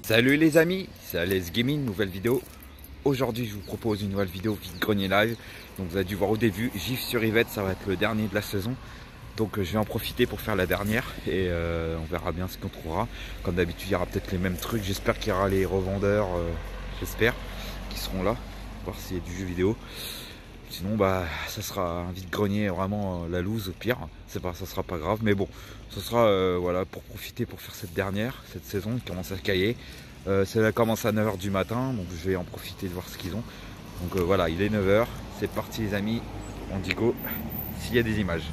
Salut les amis, c'est Alex Gaming, nouvelle vidéo. Aujourd'hui je vous propose une nouvelle vidéo vide-grenier live. Donc vous avez dû voir au début, Gif sur Yvette, ça va être le dernier de la saison. Donc je vais en profiter pour faire la dernière et on verra bien ce qu'on trouvera. Comme d'habitude il y aura peut-être les mêmes trucs, j'espère qu'il y aura les revendeurs, j'espère, qui seront là, voir s'il y a du jeu vidéo. Sinon bah ça sera un vide-grenier vraiment la loose au pire, c'est pas, ça sera pas grave, mais bon, ce sera voilà, pour profiter pour faire cette dernière, cette saison qui commence à cailler. Ça commence à 9 h du matin, donc je vais en profiter de voir ce qu'ils ont. Donc voilà, il est 9 h, c'est parti les amis, on dit go, s'il y a des images.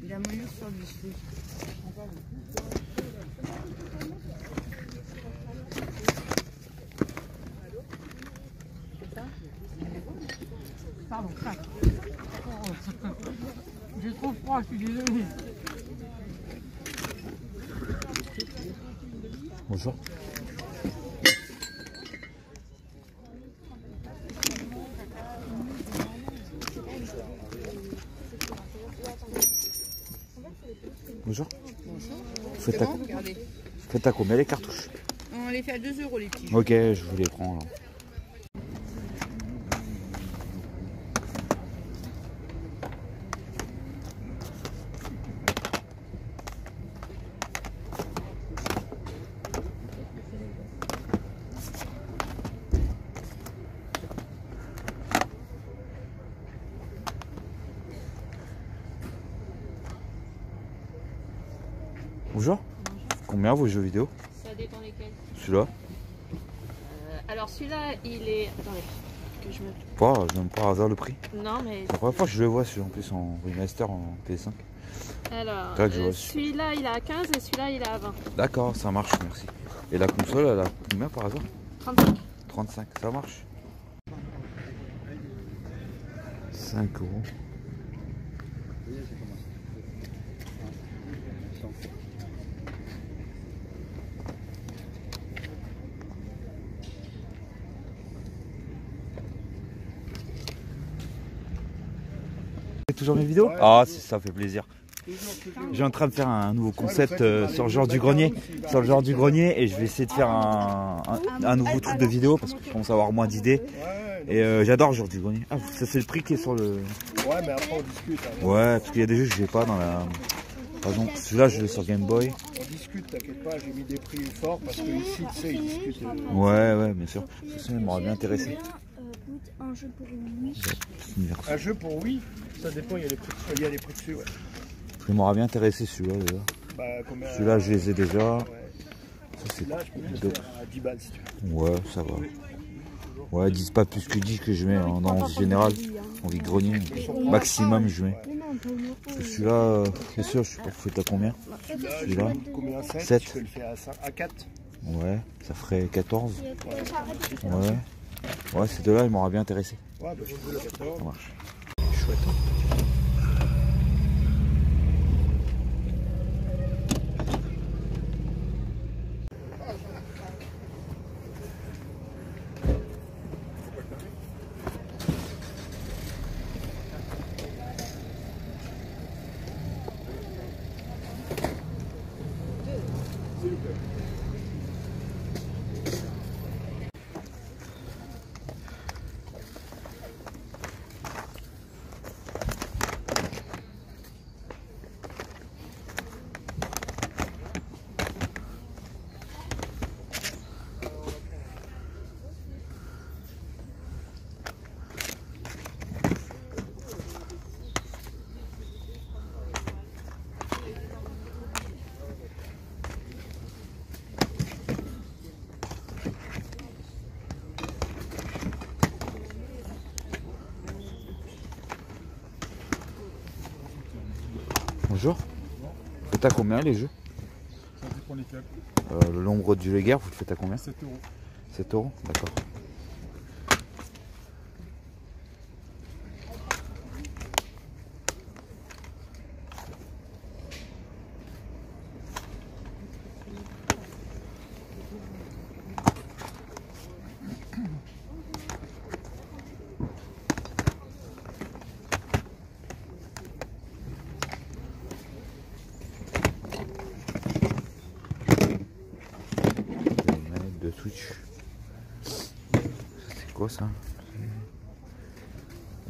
Il a moyen sur du fruit. Pardon, crac. J'ai trop froid, je suis désolée. Bonjour. Bonjour. Faites à combien les cartouches? On les fait à 2 € les petits. Ok, je vous les prends là. Bonjour. Combien vos jeux vidéo? Ça dépend lesquels. Celui-là? Alors celui-là, il est... Attendez, que je me... Pas, je n'aime pas hasard le prix. Non, mais... C'est la première fois que je le vois celui en plus en remaster en PS5. Alors, Ouais, celui-là, il est à 15 et celui-là, il est à 20. D'accord, ça marche, merci. Et la console, elle a combien par hasard? 35. 35, ça marche. 5 €. Toujours mes vidéos? Ouais, ah, ça fait plaisir. J'ai en train de faire un nouveau concept sur le genre du grenier. Sur le genre du grenier, et je vais essayer de faire un nouveau truc de vidéo parce que je commence à avoir moins d'idées. Et j'adore le genre du grenier. Ah, ça c'est le prix qui est sur le. Ouais, mais après on discute. Hein. Ouais, parce qu'il y a des jeux que je n'ai pas dans la. Par exemple, celui-là je l'ai sur Game Boy. On discute, t'inquiète pas, j'ai mis des prix forts parce que ici, tu sais, ils discutent. Ouais, bien sûr. Ça m'aurait bien intéressé. Un jeu pour oui. Un jeu pour oui, ça dépend, il y a les prix, il y a les prix dessus, ouais. Ça m'aurait bien intéressé celui-là déjà. Bah, celui-là je les ai déjà. Ouais. Ça, c'est là, je peux te faire à 10 balles si tu veux. Ouais, ça va. Ouais, 10 pas plus que 10 que je mets dans général. En vide-grenier. Maximum je mets. Celui-là, c'est sûr, je sais pas, fait à combien? Celui-là, combien? 7. Je peux le faire à 4. Ouais, ça ferait 14. Ouais. Ouais, ces deux-là, ils m'auraient bien intéressé. Ouais, bah je veux le 14. Ça marche. Chouette. Bonjour. Vous faites à combien les jeux? Ça dépend lesquels. Le nombre du Léguerre, vous le faites à combien? 7 euros. 7 euros, d'accord. De Switch. C'est quoi ça?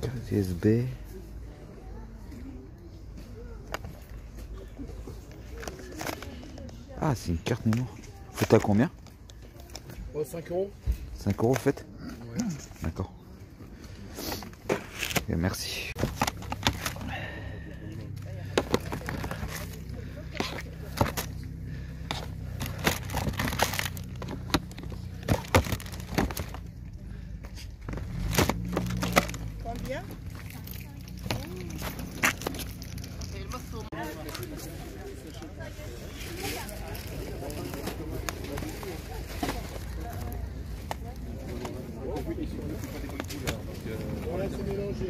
Carte USB. Ah, c'est une carte mémoire. Faites à combien? 5 euros. 5 euros faites? Ouais. D'accord. Et merci. Combien? Voilà, c'est mélangé.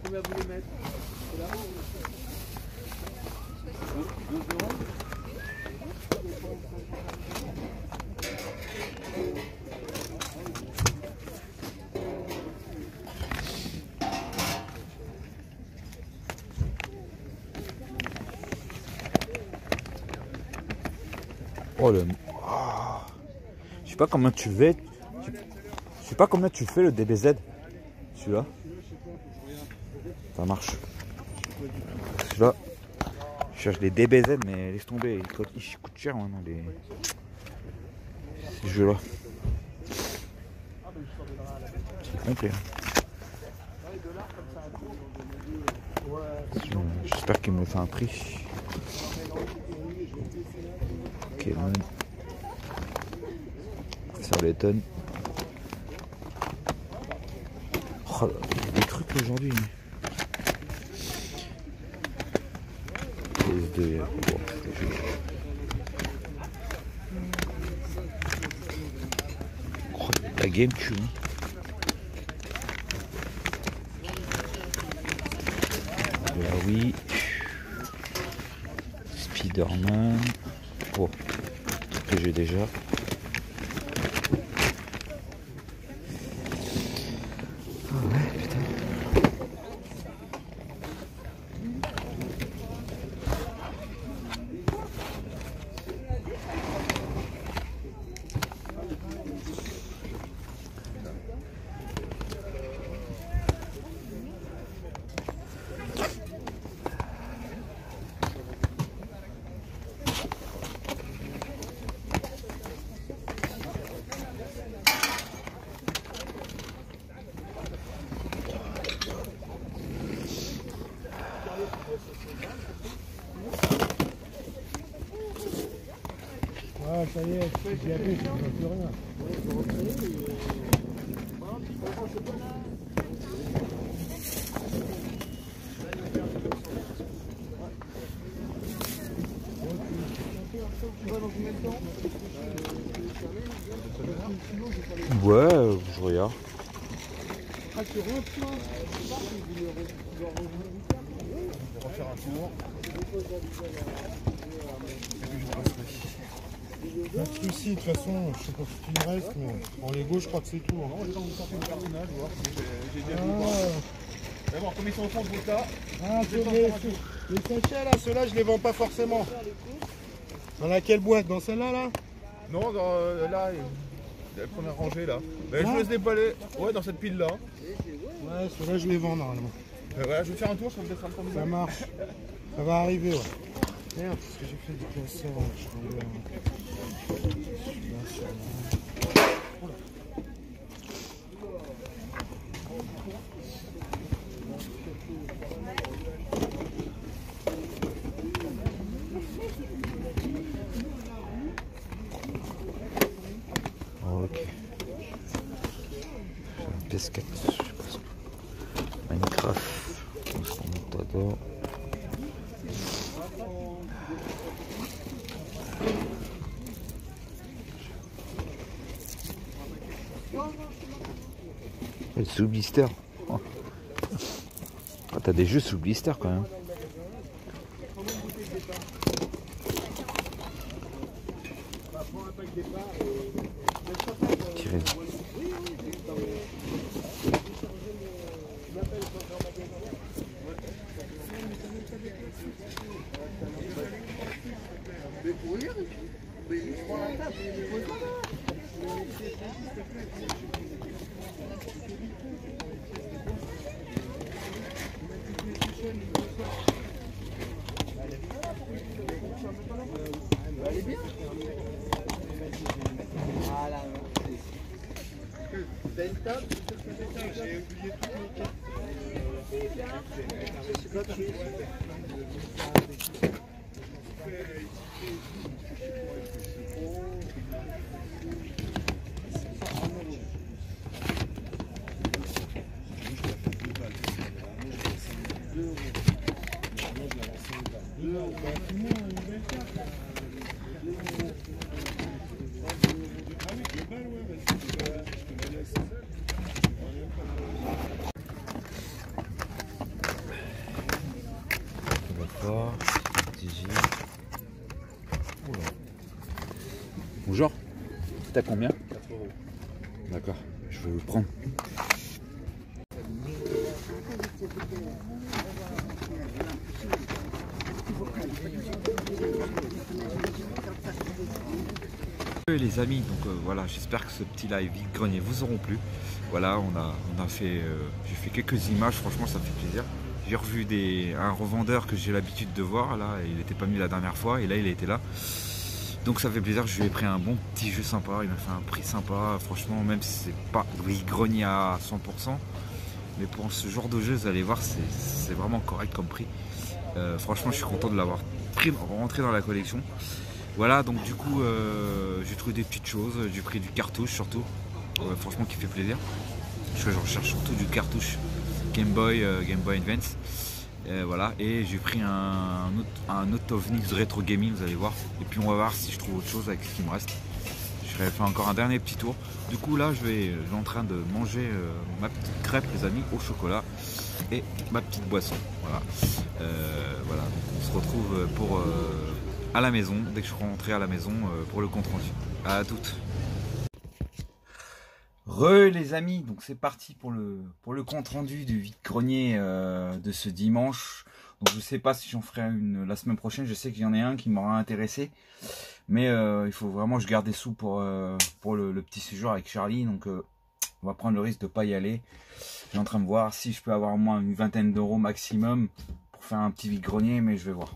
Combien vous voulez mettre? Oh le. Ah. Je sais pas comment tu fais. Je sais pas combien tu fais le DBZ. Celui-là. Ça marche. Celui-là. Je cherche des DBZ mais laisse tomber. Ils coûtent cher maintenant ces jeux-là. C'est complet. J'espère qu'il me fait un prix. Pokémon. Sur les tonnes. Oh, des trucs aujourd'hui. PS2. Bon, oh, la GameCube. La Wii. Spider-Man. Oh, que j'ai déjà. Oh ouais, putain. Ah, ça y est, j'y avais, je ne vois plus rien. Ouais, je regarde. Ah, tu rentres là? On va refaire un tour. Pas de soucis, de toute façon, je sais pas ce qu'il me reste, mais en Lego, je crois que c'est tout. Non, j'ai envie de sortir du cartonnage, voir si j'ai déjà vu. D'abord, comme ils sont au fond de vos tas. Ah, les sachets là, ceux-là, je les vends pas forcément. Dans laquelle boîte? Dans celle-là là? Non, dans là, la première rangée là. Ben, je vous laisse déballer. Ouais, dans cette pile là. Ouais, ceux-là, je les vends normalement. Voilà, je vais faire un tour, je vais peut-être un peu. Ça marche. Ça va arriver, ouais. Merde, parce que j'ai fait du classeur, je suis tombé. basket, je sais pas. Minecraft, Montador. Le sous blister. Oh. Ah, t'as des jeux sous blister quand même. Tirez. Bonjour, t'as combien? 4 €. D'accord, je vais vous le prendre. Les amis, donc voilà, j'espère que ce petit live vide-grenier vous auront plu. Voilà, on a fait, j'ai fait quelques images, franchement ça fait plaisir. J'ai revu un revendeur que j'ai l'habitude de voir, là, il n'était pas venu la dernière fois, et là il était là. Donc ça fait plaisir, je lui ai pris un bon petit jeu sympa, il m'a fait un prix sympa, franchement, même si c'est pas vide-grenier à 100%, mais pour ce genre de jeu, vous allez voir, c'est vraiment correct comme prix. Franchement, je suis content de l'avoir rentré dans la collection. Voilà, donc du coup, j'ai trouvé des petites choses, j'ai pris du cartouche surtout, franchement qui fait plaisir. Je recherche surtout du cartouche Game Boy Advance. Voilà, et j'ai pris un autre OVNIX rétro gaming, vous allez voir. Et puis on va voir si je trouve autre chose avec ce qui me reste. Je vais faire encore un dernier petit tour. Du coup là, je suis en train de manger ma petite crêpe, les amis, au chocolat et ma petite boisson. Voilà, voilà. Donc on se retrouve à la maison, dès que je serai rentré à la maison pour le compte rendu. À toutes. Les amis, donc c'est parti pour le compte rendu du vide-grenier de ce dimanche. Donc je sais pas si j'en ferai une la semaine prochaine, je sais qu'il y en a un qui m'aura intéressé. Mais il faut vraiment que je garde des sous pour le petit séjour avec Charlie. Donc on va prendre le risque de ne pas y aller. Je suis en train de voir si je peux avoir au moins une vingtaine d'euros maximum pour faire un petit vide-grenier, mais je vais voir.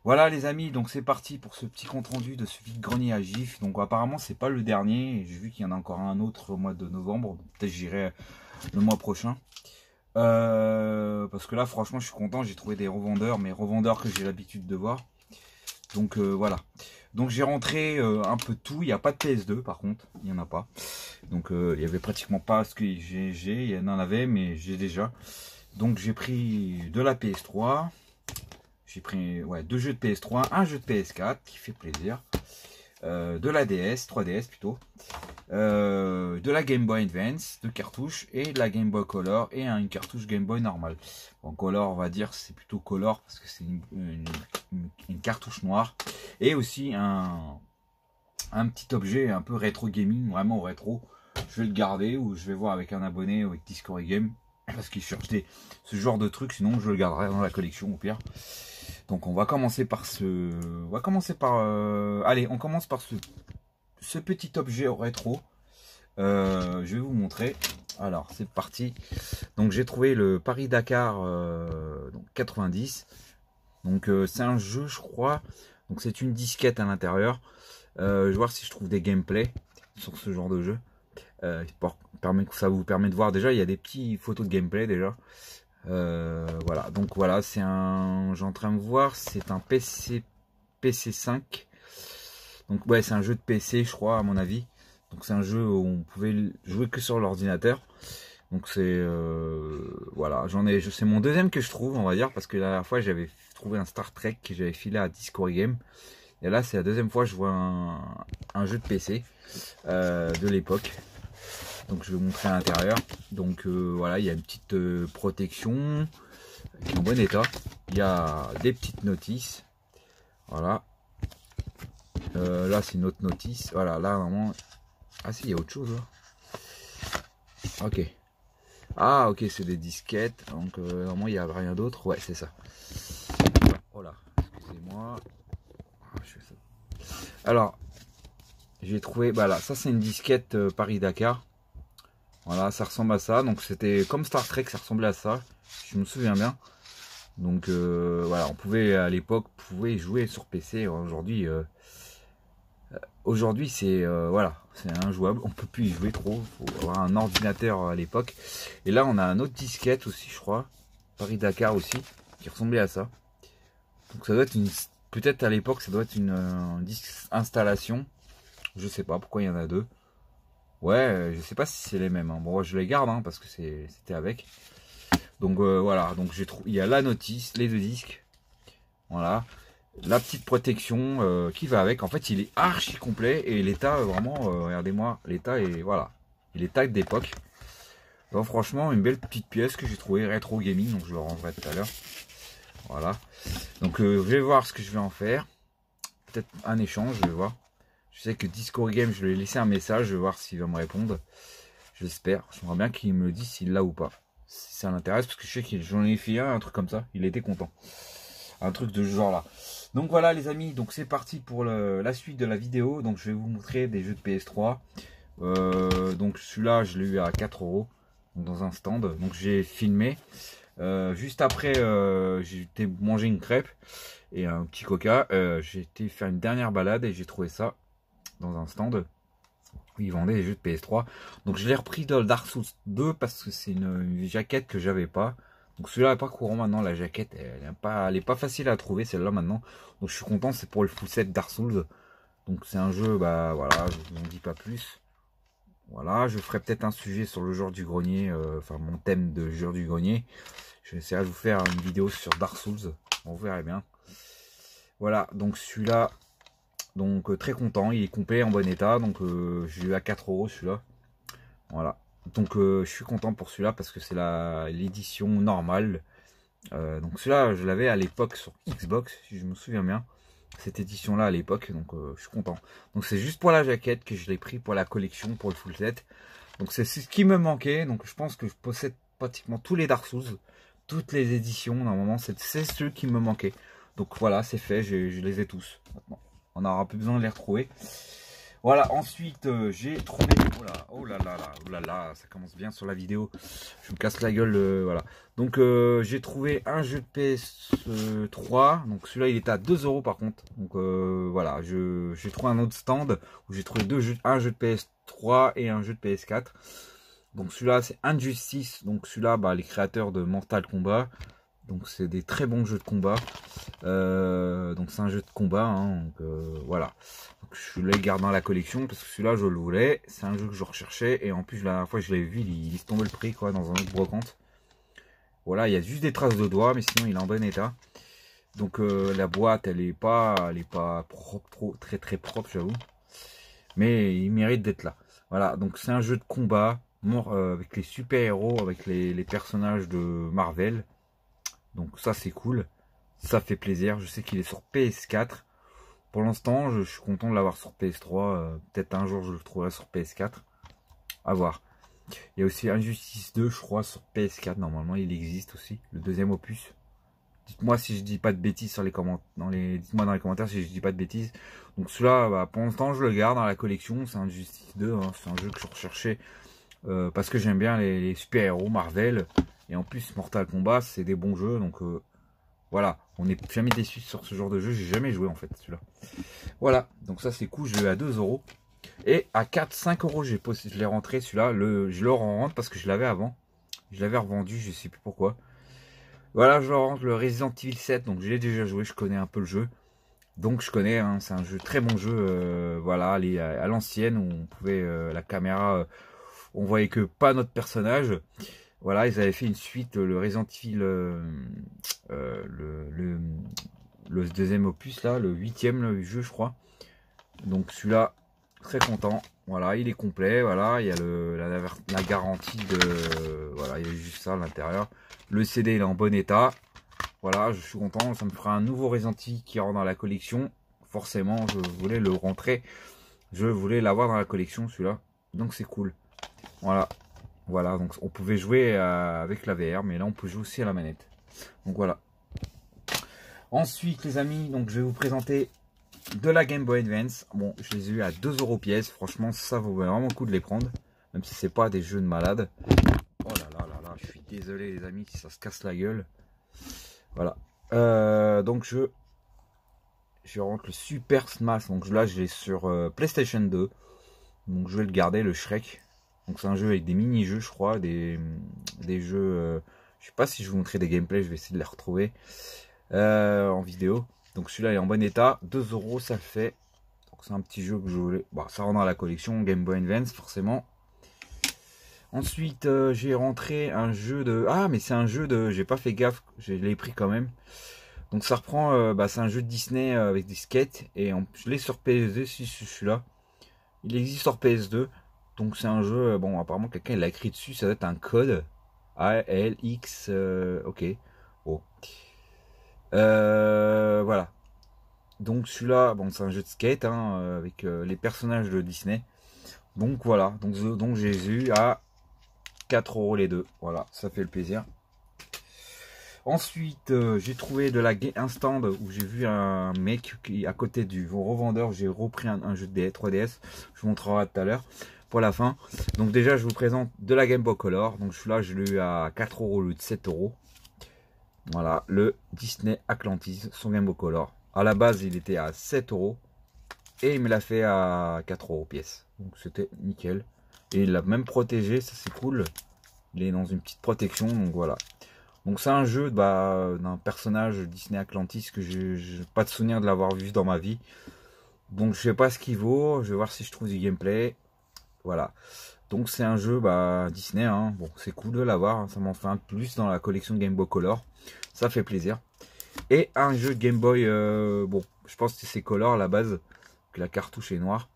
Voilà les amis, donc c'est parti pour ce petit compte rendu de ce vide-grenier à GIF. Donc apparemment c'est pas le dernier, j'ai vu qu'il y en a encore un autre au mois de novembre, peut-être j'irai le mois prochain. Parce que là franchement je suis content, j'ai trouvé des revendeurs, mais revendeurs que j'ai l'habitude de voir. Donc voilà, donc j'ai rentré un peu de tout, il n'y a pas de PS2 par contre, il n'y en a pas. Donc il n'y avait pratiquement pas ce que il y en avait, mais j'ai déjà. Donc j'ai pris de la PS3. J'ai pris 2 jeux de PS3, un jeu de PS4 qui fait plaisir, de la DS, 3DS plutôt, de la Game Boy Advance, 2 cartouches, et de la Game Boy Color et une cartouche Game Boy normale. En Color, on va dire c'est plutôt Color parce que c'est une cartouche noire, et aussi un petit objet un peu rétro gaming, vraiment rétro. Je vais le garder ou je vais voir avec un abonné ou avec Discovery Game parce qu'il cherche ce genre de trucs, sinon je le garderai dans la collection au pire. Donc on va commencer par allez, on commence par ce petit objet rétro. Je vais vous montrer. Alors c'est parti. Donc j'ai trouvé le Paris-Dakar 90. Donc c'est un jeu, je crois. Donc c'est une disquette à l'intérieur. Je vais voir si je trouve des gameplays sur ce genre de jeu. Ça vous permet de voir déjà, il y a des petites photos de gameplay déjà. Voilà, donc voilà, c'est j'ai en train de voir, c'est un PC 5. Donc ouais, c'est un jeu de PC, je crois, à mon avis. Donc c'est un jeu où on pouvait jouer que sur l'ordinateur. Donc c'est voilà, c'est mon deuxième que je trouve, on va dire, parce que la dernière fois j'avais trouvé un Star Trek que j'avais filé à Discovery Game. Et là c'est la deuxième fois que je vois un jeu de PC de l'époque. Donc je vais vous montrer à l'intérieur. Donc voilà, il y a une petite protection qui est en bon état. Il y a des petites notices. Voilà. Là c'est une autre notice. Voilà, là normalement. Ah si, il y a autre chose là. Ok. Ah ok, c'est des disquettes. Donc normalement il n'y a rien d'autre. Ouais, c'est ça. Oh là, excusez-moi. Ah, je fais ça. Alors, j'ai trouvé. Bah là, ça c'est une disquette Paris-Dakar. Voilà, ça ressemble à ça. Donc c'était comme Star Trek, ça ressemblait à ça. Je me souviens bien. Donc voilà, on pouvait à l'époque jouer sur PC. Aujourd'hui c'est voilà, c'est injouable. On peut plus y jouer trop. Faut avoir un ordinateur à l'époque. Et là on a un autre disquette aussi, je crois, Paris-Dakar aussi, qui ressemblait à ça. Donc ça doit être une, peut-être à l'époque ça doit être une disque installation. Je sais pas pourquoi il y en a deux. Ouais, je sais pas si c'est les mêmes. Hein. Bon, je les garde hein, parce que c'était avec. Donc voilà, donc il y a la notice, les deux disques. Voilà, la petite protection qui va avec. En fait, il est archi complet et l'état vraiment, regardez-moi, l'état est voilà, il est taille d'époque. Donc franchement, une belle petite pièce que j'ai trouvé rétro gaming, donc je le rangerai tout à l'heure. Voilà. Donc je vais voir ce que je vais en faire. Peut-être un échange, je vais voir. Je sais que Discovery Game, je lui ai laissé un message, je vais voir s'il va me répondre. J'espère. J'aimerais bien qu'il me dise s'il l'a ou pas. Si ça l'intéresse, parce que je sais que j'en ai fait un truc comme ça. Il était content. Un truc de ce genre là. Donc voilà les amis, donc c'est parti pour la suite de la vidéo. Donc je vais vous montrer des jeux de PS3. Donc celui-là, je l'ai eu à 4 € dans un stand. Donc j'ai filmé. Juste après, j'ai été manger une crêpe et un petit coca. J'ai été faire une dernière balade et j'ai trouvé ça dans un stand où ils vendaient des jeux de PS3. Donc je l'ai repris dans le Dark Souls 2 parce que c'est une jaquette que j'avais pas. Donc celui-là n'est pas courant maintenant, la jaquette elle est pas facile à trouver celle-là maintenant. Donc je suis content, c'est pour le full set Dark Souls. Donc c'est un jeu, bah voilà, je vous en dis pas plus. Voilà, je ferai peut-être un sujet sur le jour du grenier, enfin mon thème de jour du grenier. Je vais essayer de vous faire une vidéo sur Dark Souls, on verra bien. Voilà, donc celui-là, donc très content, il est complet, en bon état, donc j'ai eu à 4 € celui-là. Voilà, donc je suis content pour celui-là parce que c'est l'édition normale. Donc celui-là, je l'avais à l'époque sur Xbox, si je me souviens bien. Cette édition-là à l'époque, donc je suis content. Donc c'est juste pour la jaquette que je l'ai pris pour la collection, pour le full set. Donc c'est ce qui me manquait, donc je pense que je possède pratiquement tous les Dark Souls. Toutes les éditions, normalement, c'est ceux qui me manquaient. Donc voilà, c'est fait, je les ai tous. Maintenant, on n'aura plus besoin de les retrouver. Voilà, ensuite, j'ai trouvé... Oh là là, ça commence bien sur la vidéo. Je me casse la gueule, voilà. Donc, j'ai trouvé un jeu de PS3. Donc, celui-là, il est à 2 € par contre. Donc, voilà, j'ai trouvé un autre stand où j'ai trouvé un jeu de PS3 et un jeu de PS4. Donc celui-là c'est Injustice, donc celui-là bah, les créateurs de Mortal Kombat, donc c'est des très bons jeux de combat, donc c'est un jeu de combat, hein, donc voilà, donc, je les garde dans la collection parce que celui-là je le voulais, c'est un jeu que je recherchais et en plus la dernière fois je l'avais vu, il se tombait le prix quoi dans un autre brocante. Voilà, il y a juste des traces de doigts mais sinon il est en bon état. Donc la boîte elle est pas propre, très propre j'avoue, mais il mérite d'être là. Voilà, donc c'est un jeu de combat. Avec les super-héros, avec les personnages de Marvel. Donc ça c'est cool. Ça fait plaisir. Je sais qu'il est sur PS4. Pour l'instant, je suis content de l'avoir sur PS3. Peut-être un jour je le trouverai sur PS4. À voir. Il y a aussi Injustice 2, je crois, sur PS4. Normalement, il existe aussi. Le deuxième opus. Dites-moi si je dis pas de bêtises sur les commentaires. Dites-moi dans les commentaires si je dis pas de bêtises. Donc celui-là, bah, pour l'instant, je le garde dans la collection. C'est Injustice 2. Hein. C'est un jeu que je recherchais. Parce que j'aime bien les super-héros Marvel. Et en plus, Mortal Kombat, c'est des bons jeux. Donc voilà, on n'est jamais déçu sur ce genre de jeu. J'ai jamais joué en fait celui-là. Voilà, donc ça c'est cool. Je l'ai à 2 €. Et à 4-5 €, je l'ai rentré celui-là. Je le rentre parce que je l'avais avant. Je l'avais revendu, je sais plus pourquoi. Voilà, je le rentre le Resident Evil 7. Donc je l'ai déjà joué, je connais un peu le jeu. Donc je connais, hein, c'est un jeu, très bon jeu, voilà, à l'ancienne, où on pouvait, la caméra, on voyait que pas notre personnage. Voilà, ils avaient fait une suite, le Resident Evil, le deuxième opus, là, le 8e jeu, je crois. Donc celui-là, très content. Voilà, il est complet. Voilà, il y a la garantie de... Voilà, il y a juste ça à l'intérieur. Le CD, il est en bon état. Voilà, je suis content. Ça me fera un nouveau Resident Evil qui rentre dans la collection. Forcément, je voulais le rentrer. Je voulais l'avoir dans la collection, celui-là. Donc c'est cool. Voilà. Voilà, donc on pouvait jouer avec la VR, mais là on peut jouer aussi à la manette. Donc voilà. Ensuite les amis, donc je vais vous présenter de la Game Boy Advance. Bon, je les ai eu à 2 € pièce. Franchement, ça vaut vraiment le coup de les prendre. Même si c'est pas des jeux de malade. Oh là là là là, je suis désolé les amis si ça se casse la gueule. Voilà. Donc je rentre le Super Smash. Donc là je l'ai sur PlayStation 2. Donc je vais le garder, le Shrek. Donc c'est un jeu avec des mini-jeux, je crois, des jeux... je sais pas si je vous montrer des gameplays, je vais essayer de les retrouver en vidéo. Donc celui-là est en bon état, 2 € ça le fait. Donc c'est un petit jeu que je voulais... Bon, ça rentre dans la collection Game Boy Advance, forcément. Ensuite, j'ai rentré un jeu de... Ah, mais c'est un jeu de... J'ai pas fait gaffe, je l'ai pris quand même. Donc ça reprend... c'est un jeu de Disney avec des skates. Et je l'ai sur PS2, si celui-là. Il existe sur PS2. Donc c'est un jeu, bon apparemment quelqu'un l'a écrit dessus, ça doit être un code ALX, ok, oh. Voilà. Donc celui-là, bon c'est un jeu de skate hein, avec les personnages de Disney. Donc voilà, donc j'ai eu à 4 € les deux, voilà, ça fait le plaisir. Ensuite j'ai trouvé un stand où j'ai vu un mec qui à côté du revendeur, j'ai repris un jeu de 3DS, je vous montrerai tout à l'heure. Pour la fin, donc déjà je vous présente de la Game Boy Color. Donc celui-là je l'ai eu à 4 € au lieu de 7 €. Voilà, le Disney Atlantis, son Game Boy Color. À la base il était à 7 € et il me l'a fait à 4 € pièce. Donc c'était nickel. Et il l'a même protégé, ça c'est cool. Il est dans une petite protection, donc voilà. Donc c'est un jeu d'un personnage Disney Atlantis que je n'ai pas de souvenir de l'avoir vu dans ma vie. Donc je sais pas ce qu'il vaut, je vais voir si je trouve du gameplay. Voilà, donc c'est un jeu Disney, hein. Bon c'est cool de l'avoir, hein. Ça m'en fait un plus dans la collection de Game Boy Color, ça fait plaisir. Et un jeu de Game Boy, bon je pense que c'est Color à la base, que la cartouche est noire,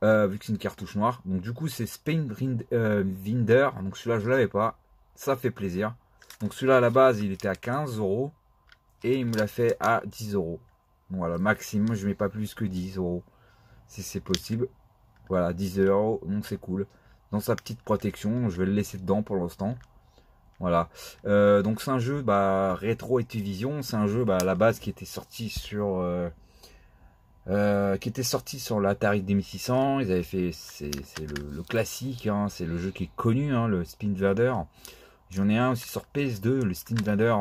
vu que c'est une cartouche noire. Donc du coup c'est Spinwinder, donc celui-là je l'avais pas, ça fait plaisir. Donc celui-là à la base il était à 15 € et il me l'a fait à 10 €. Donc voilà, maximum je mets pas plus que 10 € si c'est possible. Voilà, 10 €, donc c'est cool. Dans sa petite protection, je vais le laisser dedans pour l'instant. Voilà. Donc c'est un jeu rétro Activision. C'est un jeu à la base qui était sorti sur l'Atari 2600. Ils avaient fait, c'est le classique, hein, c'est le jeu qui est connu, hein, le Spinwinder. J'en ai un aussi sur PS2, le Spinwinder.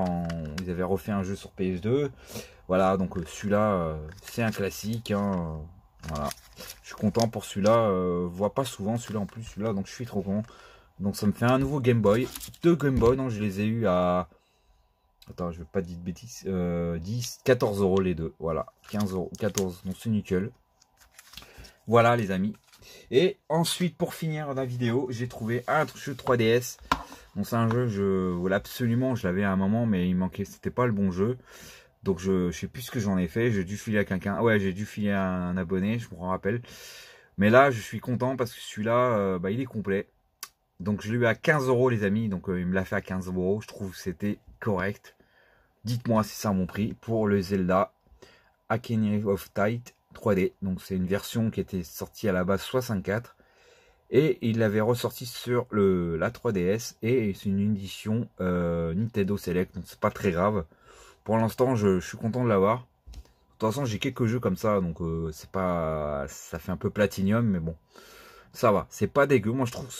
Ils avaient refait un jeu sur PS2. Voilà, donc celui-là, c'est un classique, hein. Voilà, je suis content pour celui-là, vois pas souvent celui-là en plus, celui-là, donc je suis trop content. Donc ça me fait un nouveau Game Boy, 2 Game Boy, donc je les ai eu à, attends je vais pas dire de bêtises, 14 € les deux, voilà, 15 €, 14, donc c'est nickel. Voilà les amis. Et ensuite pour finir la vidéo, j'ai trouvé un jeu 3DS. Donc c'est un jeu, je voulais absolument, je l'avais à un moment mais il manquait, c'était pas le bon jeu. Donc je sais plus ce que j'en ai fait, j'ai dû filer à quelqu'un, ouais j'ai dû filer à un abonné, je me rappelle. Mais là je suis content parce que celui-là, il est complet. Donc je l'ai eu à 15 € les amis, donc il me l'a fait à 15 €, je trouve que c'était correct. Dites-moi si c'est à mon prix pour le Zelda Ocarina of Time 3D. Donc c'est une version qui était sortie à la base 64. Et il l'avait ressorti sur la 3DS et c'est une édition Nintendo Select, donc c'est pas très grave. Pour l'instant, je suis content de l'avoir. De toute façon, j'ai quelques jeux comme ça, donc c'est pas, ça fait un peu Platinum, mais bon, ça va. C'est pas dégueu. Moi, je trouve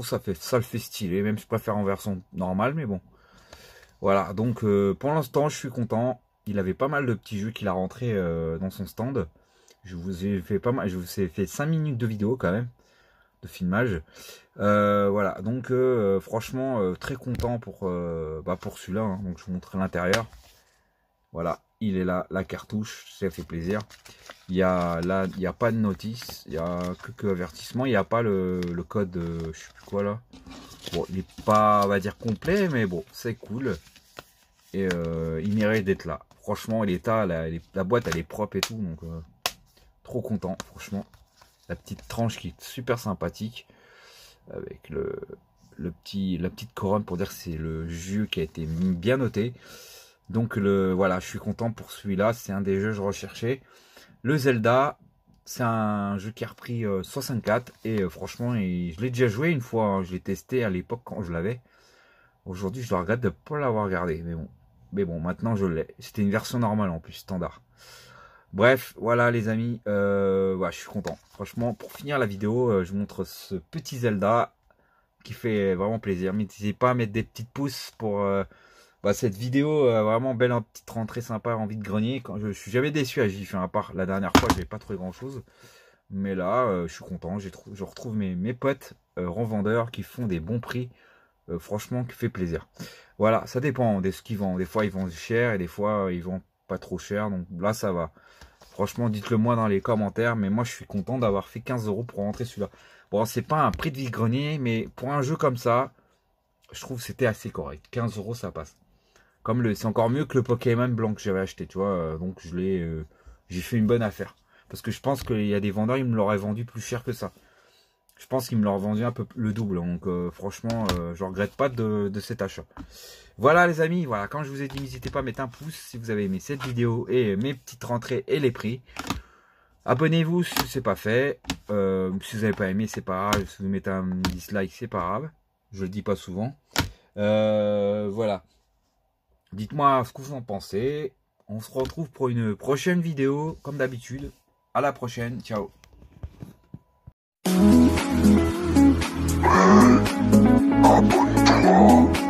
ça le fait stylé. Même je préfère en version normale, mais bon. Voilà. Donc pour l'instant, je suis content. Il avait pas mal de petits jeux qu'il a rentré dans son stand. Je vous ai fait pas mal. Je vous ai fait 5 minutes de vidéo quand même, de filmage. Voilà, donc franchement très content pour celui-là, hein. Donc je vous montre l'intérieur. Voilà, il est là, la cartouche, ça fait plaisir. Il y a là, il n'y a pas de notice, il n'y a que avertissement, il n'y a pas le code, je sais plus quoi là. Bon, il n'est pas, on va dire, complet, mais bon, c'est cool. Et il mérite d'être là. Franchement, l'état, la boîte, elle est propre et tout, donc trop content, franchement. La petite tranche qui est super sympathique, avec la petite couronne pour dire que c'est le jeu qui a été bien noté. Donc voilà, je suis content pour celui-là, c'est un des jeux que je recherchais. Le Zelda, c'est un jeu qui a repris 64 et franchement, je l'ai déjà joué une fois, hein, je l'ai testé à l'époque quand je l'avais. Aujourd'hui, je le regrette de ne pas l'avoir gardé, mais bon, maintenant je l'ai. C'était une version normale en plus, standard. Bref, voilà les amis, ouais, je suis content. Franchement, pour finir la vidéo, je vous montre ce petit Zelda qui fait vraiment plaisir. N'hésitez pas à mettre des petites pouces pour cette vidéo, vraiment belle, petite rentrée sympa en vide-grenier. Quand je suis jamais déçu à GIF, à part la dernière fois, j'avais pas trouvé grand chose. Mais là, je suis content, je retrouve mes potes revendeurs qui font des bons prix. Franchement, qui fait plaisir. Voilà, ça dépend de ce qu'ils vendent. Des fois, ils vendent cher et des fois, ils vendent pas trop cher. Donc là, ça va. Franchement, dites-le moi dans les commentaires. Mais moi, je suis content d'avoir fait 15 € pour rentrer celui-là. Bon, c'est pas un prix de vide-grenier, mais pour un jeu comme ça, je trouve que c'était assez correct. 15 €, ça passe. C'est encore mieux que le Pokémon blanc que j'avais acheté, tu vois. Donc, j'ai fait une bonne affaire. Parce que je pense qu'il y a des vendeurs, ils me l'auraient vendu plus cher que ça. Je pense qu'ils me l'ont vendu un peu le double. Donc franchement, je regrette pas de cet achat. Voilà les amis, voilà, comme je vous ai dit, n'hésitez pas à mettre un pouce si vous avez aimé cette vidéo et mes petites rentrées et les prix. Abonnez-vous si ce n'est pas fait. Si vous n'avez pas aimé, c'est pas grave. Si vous mettez un dislike, c'est pas grave. Je le dis pas souvent. Voilà. Dites-moi ce que vous en pensez. On se retrouve pour une prochaine vidéo, comme d'habitude. À la prochaine. Ciao. Abonne-toi.